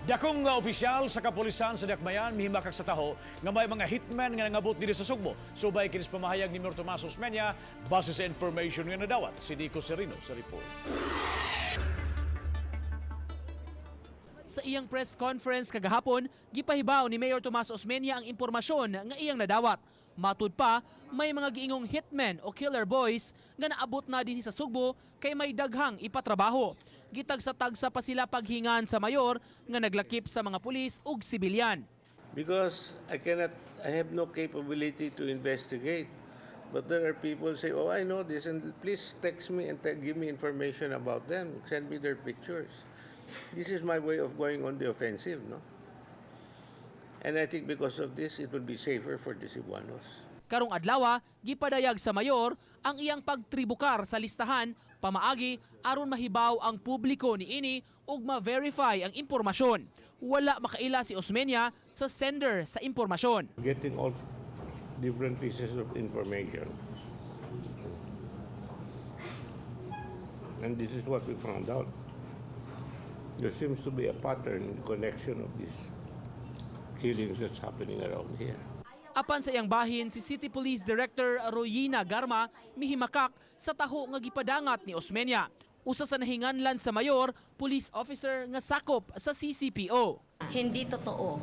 Dakong opisyal sa kapulisan sa Dakbayan mihimakak sa taho nga may mga hitmen nga nangabot diri sa Cebu. Subay kinis pamahayag ni Mayor Tomas Osmeña base sa information nga nadawat. Si Nico Serino sa report. Sa iyang press conference kagahapon, gipahibaw ni Mayor Tomas Osmeña ang impormasyon nga iyang nadawat. Matud pa, may mga giingong hitmen o killer boys nga naabot na dinhi sa Cebu kay may daghang ipatrabaho. Gitagsa-tagsa pa sila paghingan sa mayor nga naglakip sa mga pulis ug sibilyan. Because I have no capability to investigate. But there are people say, oh, I know this, and please text me and give me information about them. Send me their pictures. This is my way of going on the offensive, no? And I think because of this, it will be safer for the Cebuanos. Karong adlaw, gipadayag sa mayor ang iyang pagtribukar sa listahan pamaagi aron mahibaw ang publiko niini ug ma-verify ang impormasyon. Wala makaila si Osmeña sa sender sa impormasyon. Getting all different pieces of information. And this is what we found out. There seems to be a pattern in the connection of these killings that's happening around here. Apan sa iyang bahin, si City Police Director Royina Garma mihimakak sa taho nga gipadangat ni Osmeña. Usa sa nahinganlan sa mayor, police officer nga sakop sa CCPO. Hindi totoo.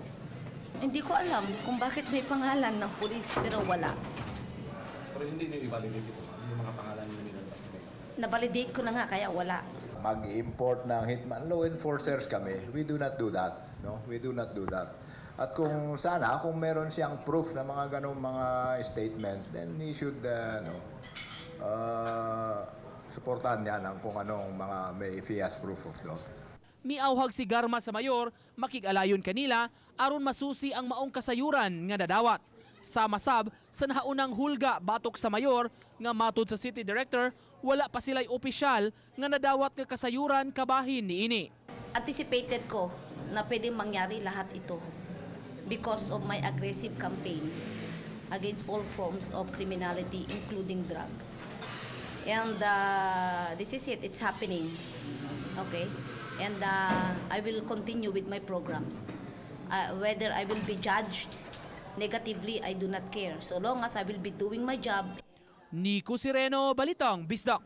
Hindi ko alam kung bakit may pangalan ng pulis pero wala. Pero hindi niyo i-validate ito, yung mga pangalan na nilabas na ito. Nabalidate ko na nga kaya wala. Mag-import ng hitman, law enforcers kami, we do not do that. No? We do not do that. At kung sana, kung meron siyang proof na mga ganong mga statements, then he should supportan niya ng kung anong mga may FIAS proof of that. Miauhag si Garma sa mayor, makig-alayon kanila aron masusi ang maong kasayuran nga nadawat. Sama-sab sa nahaunang hulga batok sa mayor nga matud sa city director, wala pa sila'y opisyal nga nadawat nga kasayuran kabahin niini. Anticipated ko na pwedeng mangyari lahat ito because of my aggressive campaign against all forms of criminality including drugs. And this is it, it's happening. Okay? And I will continue with my programs. Whether I will be judged negatively, I do not care. So long as I will be doing my job. Nico Sereno, Balitang Bisdak.